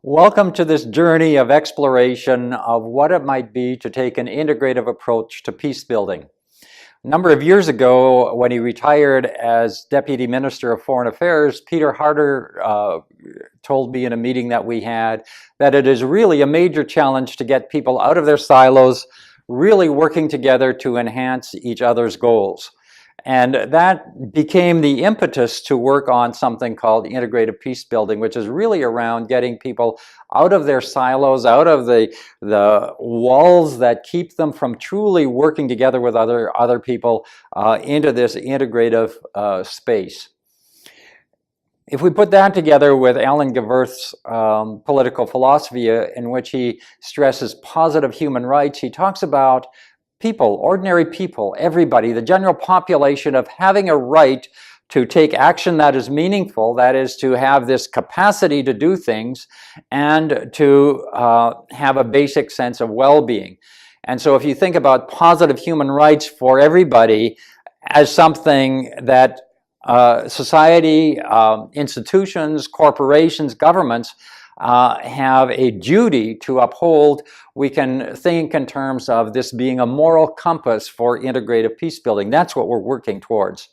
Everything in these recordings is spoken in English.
Welcome to this journey of exploration of what it might be to take an integrative approach to peace building. A number of years ago, when he retired as Deputy Minister of Foreign Affairs, Peter Harder told me in a meeting that we had that it is really a major challenge to get people out of their silos, really working together to enhance each other's goals. And that became the impetus to work on something called Integrative Peacebuilding, which is really around getting people out of their silos, out of the walls that keep them from truly working together with other people into this integrative space. If we put that together with Alan Gevirth's political philosophy, in which he stresses positive human rights, he talks about people, ordinary people, everybody, the general population, of having a right to take action that is meaningful, that is to have this capacity to do things and to have a basic sense of well-being. And so if you think about positive human rights for everybody as something that society, institutions, corporations, governments have a duty to uphold, we can think in terms of this being a moral compass for integrative peace building. That's what we're working towards.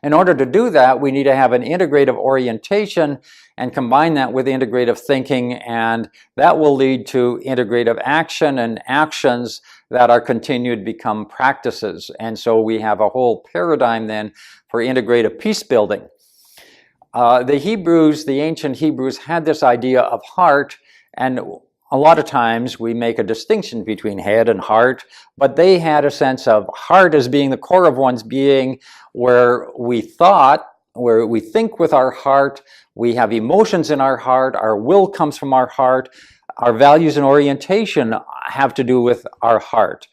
In order to do that, we need to have an integrative orientation and combine that with integrative thinking, and that will lead to integrative action and actions that are continued to become practices. And so we have a whole paradigm then for integrative peace building. The ancient Hebrews had this idea of heart, and a lot of times we make a distinction between head and heart, but they had a sense of heart as being the core of one's being, where we think with our heart, we have emotions in our heart, our will comes from our heart, our values and orientation have to do with our heart.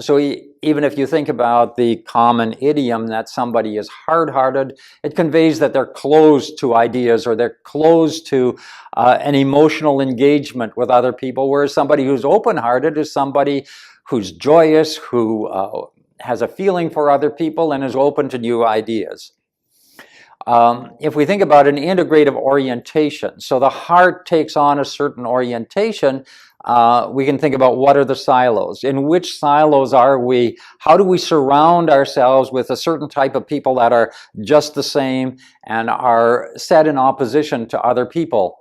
So even if you think about the common idiom that somebody is hard-hearted, it conveys that they're closed to ideas or they're closed to an emotional engagement with other people, whereas somebody who's open-hearted is somebody who's joyous, who has a feeling for other people and is open to new ideas. If we think about an integrative orientation, so the heart takes on a certain orientation, we can think about what are the silos. In which silos are we? How do we surround ourselves with a certain type of people that are just the same and are set in opposition to other people?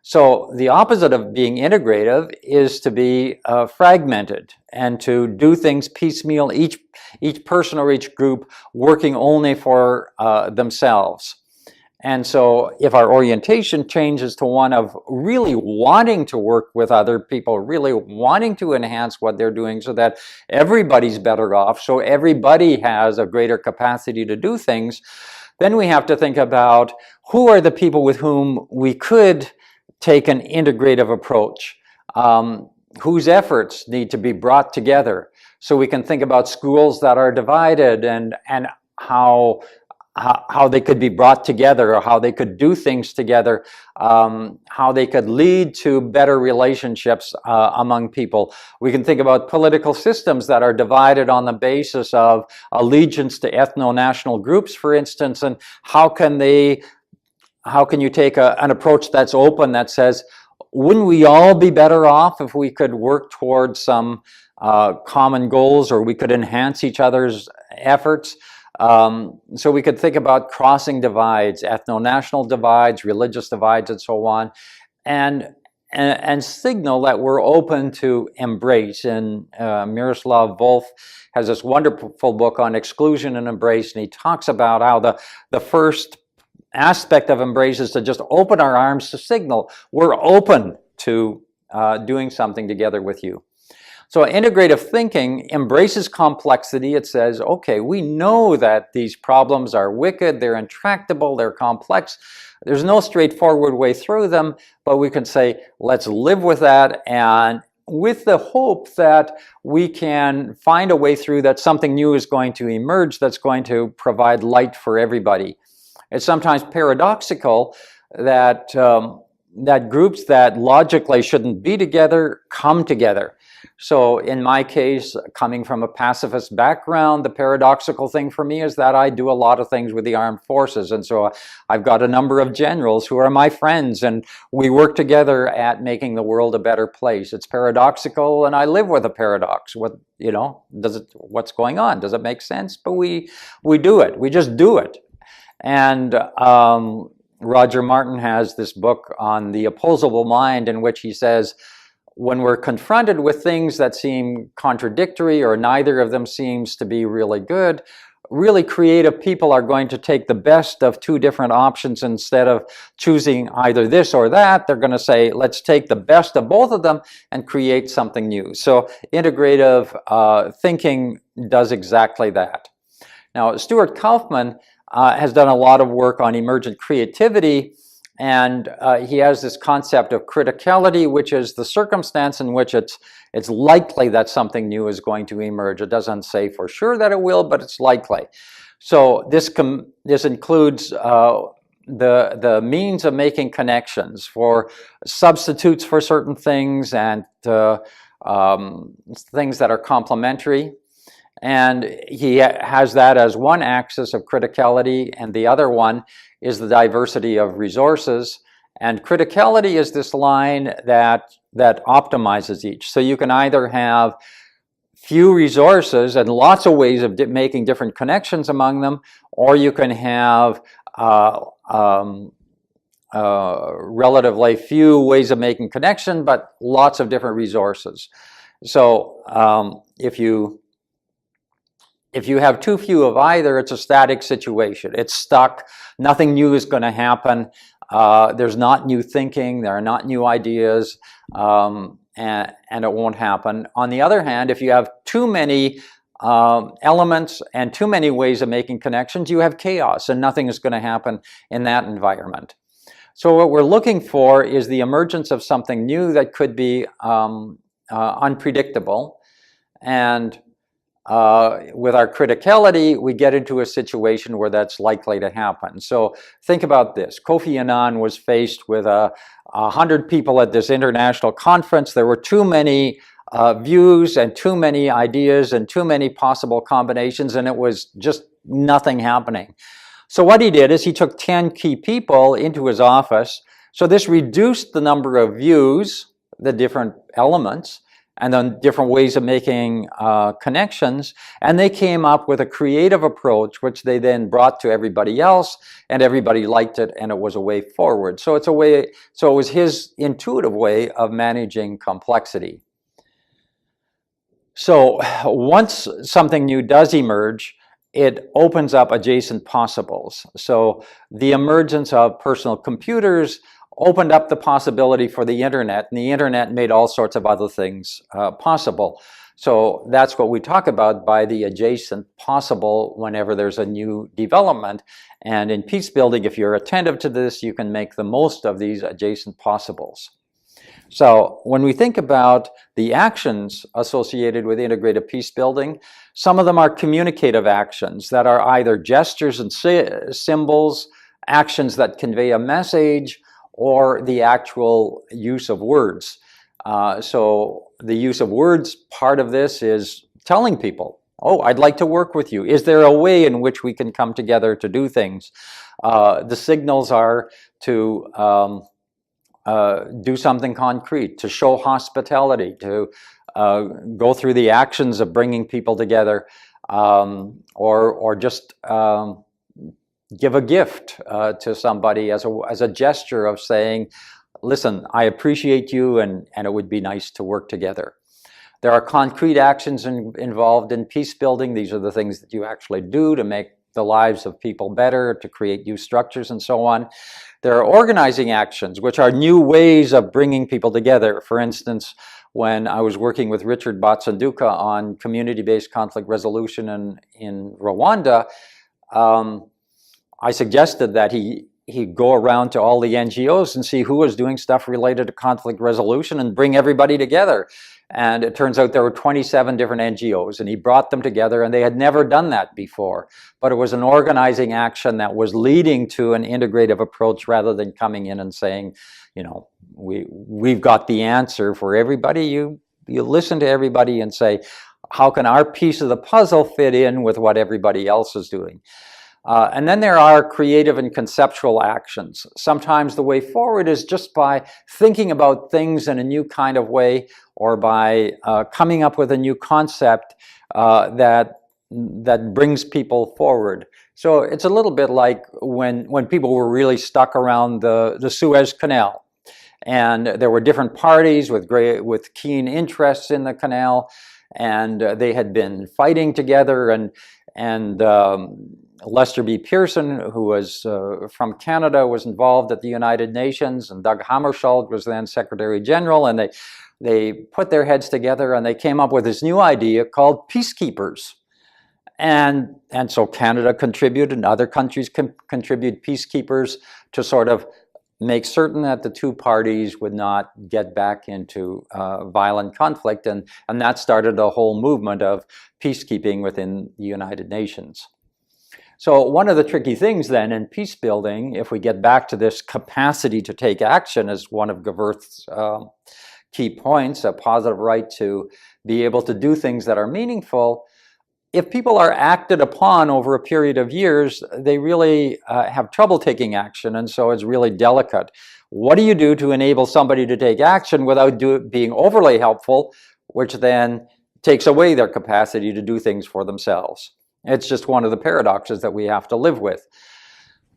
So the opposite of being integrative is to be fragmented and to do things piecemeal, each person or each group working only for themselves. And so if our orientation changes to one of really wanting to work with other people, really wanting to enhance what they're doing so that everybody's better off, so everybody has a greater capacity to do things, then we have to think about who are the people with whom we could take an integrative approach, whose efforts need to be brought together. So we can think about schools that are divided and how they could be brought together, or how they could do things together, how they could lead to better relationships among people. We can think about political systems that are divided on the basis of allegiance to ethno-national groups, for instance, and how can you take an approach that's open, that says, wouldn't we all be better off if we could work towards some common goals, or we could enhance each other's efforts? So we could think about crossing divides, ethno-national divides, religious divides, and so on, and signal that we're open to embrace. And Miroslav Volf has this wonderful book on exclusion and embrace, and he talks about how the first aspect of embrace is to just open our arms to signal we're open to doing something together with you. So integrative thinking embraces complexity. It says, okay, we know that these problems are wicked, they're intractable, they're complex. There's no straightforward way through them, but we can say, let's live with that, and with the hope that we can find a way through, that something new is going to emerge that's going to provide light for everybody. It's sometimes paradoxical that that groups that logically shouldn't be together come together. So in my case, coming from a pacifist background, the paradoxical thing for me is that I do a lot of things with the armed forces. And so I've got a number of generals who are my friends, and we work together at making the world a better place. It's paradoxical, and I live with a paradox. What, you know, what's going on? Does it make sense? But we do it. We just do it. And Roger Martin has this book on the opposable mind, in which he says, when we're confronted with things that seem contradictory or neither of them seems to be really good, really creative people are going to take the best of two different options. Instead of choosing either this or that, they're going to say, let's take the best of both of them and create something new. So integrative thinking does exactly that. Now, Stuart Kaufman has done a lot of work on emergent creativity, and he has this concept of criticality, which is the circumstance in which it's likely that something new is going to emerge. It doesn't say for sure that it will, but it's likely. So this includes the means of making connections for substitutes for certain things and things that are complementary. And he has that as one axis of criticality, and the other one is the diversity of resources. And criticality is this line that optimizes each. So you can either have few resources and lots of ways of making different connections among them, or you can have relatively few ways of making connection, but lots of different resources. So if you have too few of either, it's a static situation. It's stuck. Nothing new is going to happen. There's not new thinking. There are not new ideas, and it won't happen. On the other hand, if you have too many elements and too many ways of making connections, you have chaos, and nothing is going to happen in that environment. So what we're looking for is the emergence of something new that could be unpredictable. And with our criticality, we get into a situation where that's likely to happen. So think about this. Kofi Annan was faced with 100 people at this international conference. There were too many views and too many ideas and too many possible combinations, and it was just nothing happening. So what he did is he took 10 key people into his office. So this reduced the number of views, the different elements, and then different ways of making connections. And they came up with a creative approach, which they then brought to everybody else, and everybody liked it, and it was a way forward. So it was his intuitive way of managing complexity. So once something new does emerge, it opens up adjacent possibles. So the emergence of personal computers opened up the possibility for the internet, and the internet made all sorts of other things possible. So that's what we talk about by the adjacent possible whenever there's a new development. And in peace building, if you're attentive to this, you can make the most of these adjacent possibles. So when we think about the actions associated with integrative peace building, some of them are communicative actions that are either gestures and symbols, actions that convey a message, or the actual use of words. So the use of words, part of this is telling people, oh, I'd like to work with you. Is there a way in which we can come together to do things? The signals are to do something concrete, to show hospitality, to go through the actions of bringing people together, or just give a gift to somebody as a gesture of saying, listen, I appreciate you, and it would be nice to work together. There are concrete actions involved in peace building. These are the things that you actually do to make the lives of people better, to create new structures and so on. There are organizing actions, which are new ways of bringing people together. For instance, when I was working with Richard Batsanduka on community-based conflict resolution in Rwanda, I suggested that he go around to all the NGOs and see who was doing stuff related to conflict resolution and bring everybody together. And it turns out there were 27 different NGOs, and he brought them together, and they had never done that before. But it was an organizing action that was leading to an integrative approach rather than coming in and saying, you know, we've got the answer for everybody. You You listen to everybody and say, how can our piece of the puzzle fit in with what everybody else is doing? And then there are creative and conceptual actions. Sometimes the way forward is just by thinking about things in a new kind of way, or by coming up with a new concept that brings people forward. So it's a little bit like when people were really stuck around the Suez Canal, and there were different parties with keen interests in the canal, and they had been fighting together, and Lester B. Pearson, who was from Canada, was involved at the United Nations, and Doug Hammarskjöld was then Secretary General, and they put their heads together and they came up with this new idea called peacekeepers. And so Canada contributed, and other countries contribute peacekeepers to sort of make certain that the two parties would not get back into violent conflict, and that started a whole movement of peacekeeping within the United Nations. So one of the tricky things then in peace building, if we get back to this capacity to take action as one of Gewerth's key points, a positive right to be able to do things that are meaningful, if people are acted upon over a period of years, they really have trouble taking action, and so it's really delicate. What do you do to enable somebody to take action without being overly helpful, which then takes away their capacity to do things for themselves? It's just one of the paradoxes that we have to live with.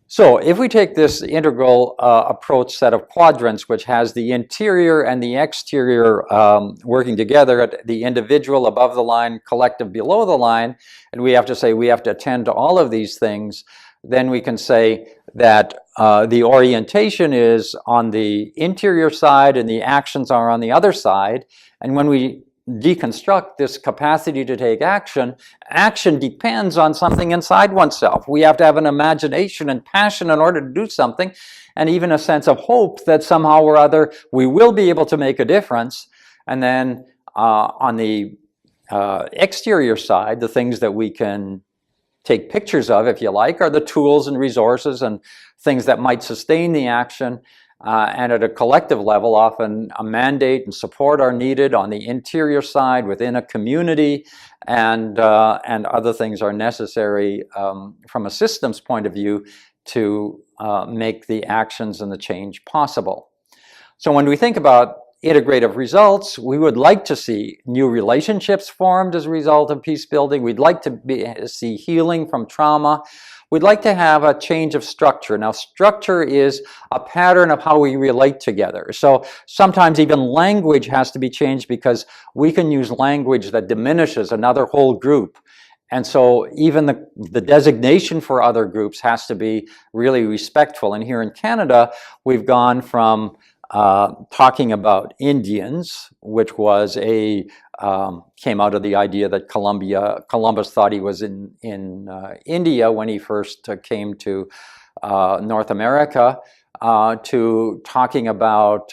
So if we take this integral approach set of quadrants, which has the interior and the exterior working together at the individual above the line, collective below the line, and we have to say we have to attend to all of these things, then we can say that the orientation is on the interior side and the actions are on the other side. And when we deconstruct this capacity to take action, action depends on something inside oneself. We have to have an imagination and passion in order to do something, and even a sense of hope that somehow or other we will be able to make a difference. And then on the exterior side, the things that we can take pictures of, if you like, are the tools and resources and things that might sustain the action. And at a collective level, often a mandate and support are needed on the interior side within a community, and other things are necessary from a systems point of view to make the actions and the change possible. So when we think about integrative results, we would like to see new relationships formed as a result of peace building. We'd like to see healing from trauma. We'd like to have a change of structure. Now, structure is a pattern of how we relate together. So sometimes even language has to be changed, because we can use language that diminishes another whole group. And so even the designation for other groups has to be really respectful. And here in Canada, we've gone from talking about Indians, which was came out of the idea that Columbus thought he was in India when he first came to North America, to talking about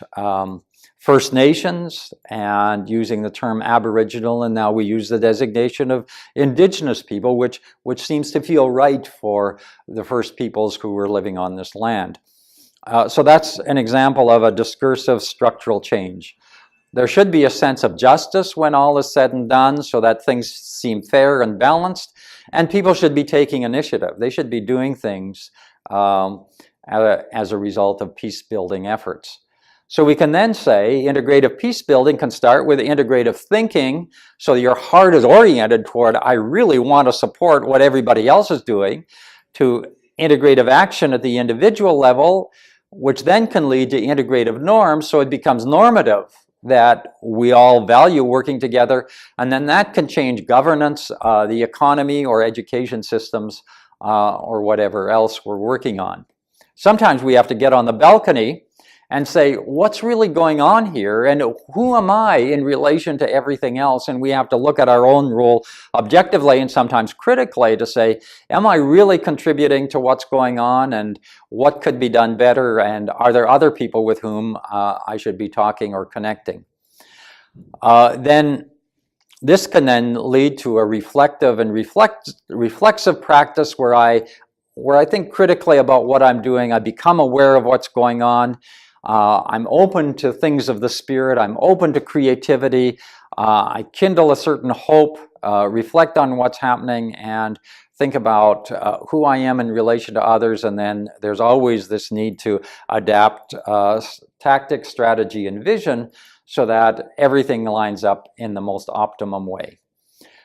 First Nations and using the term Aboriginal, and now we use the designation of Indigenous people, which seems to feel right for the first peoples who were living on this land. So that's an example of a discursive structural change. There should be a sense of justice when all is said and done, so that things seem fair and balanced, and people should be taking initiative. They should be doing things as a result of peace-building efforts. So we can then say integrative peace building can start with integrative thinking, so your heart is oriented toward, I really want to support what everybody else is doing, to integrative action at the individual level, which then can lead to integrative norms, so it becomes normative that we all value working together, and then that can change governance, the economy, or education systems, or whatever else we're working on. Sometimes we have to get on the balcony and say, what's really going on here, and who am I in relation to everything else? And we have to look at our own role objectively and sometimes critically to say, am I really contributing to what's going on, and what could be done better, and are there other people with whom I should be talking or connecting? Then this can then lead to a reflective and reflexive practice where I think critically about what I'm doing. I become aware of what's going on. I'm open to things of the spirit. I'm open to creativity. I kindle a certain hope, reflect on what's happening, and think about who I am in relation to others. And then there's always this need to adapt tactics, strategy, and vision so that everything lines up in the most optimum way.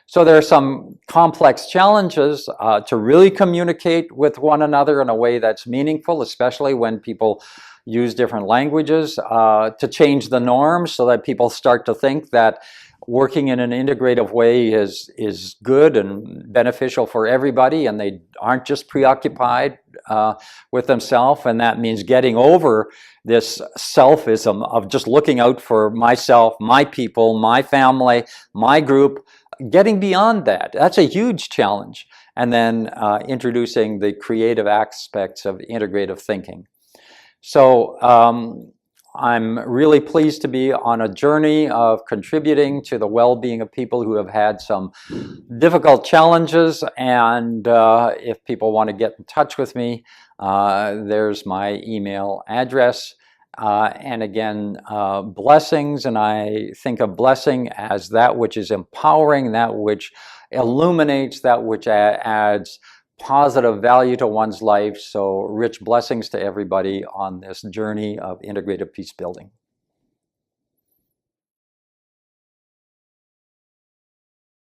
So there are some complex challenges to really communicate with one another in a way that's meaningful, especially when people use different languages, to change the norms so that people start to think that working in an integrative way is good and beneficial for everybody, and they aren't just preoccupied with themselves. And that means getting over this selfism of just looking out for myself, my people, my family, my group. Getting beyond that, that's a huge challenge. And then introducing the creative aspects of integrative thinking. So I'm really pleased to be on a journey of contributing to the well-being of people who have had some difficult challenges. And if people want to get in touch with me, there's my email address. And again, blessings, and I think of blessing as that which is empowering, that which illuminates, that which adds positive value to one's life. So rich blessings to everybody on this journey of integrative peace building.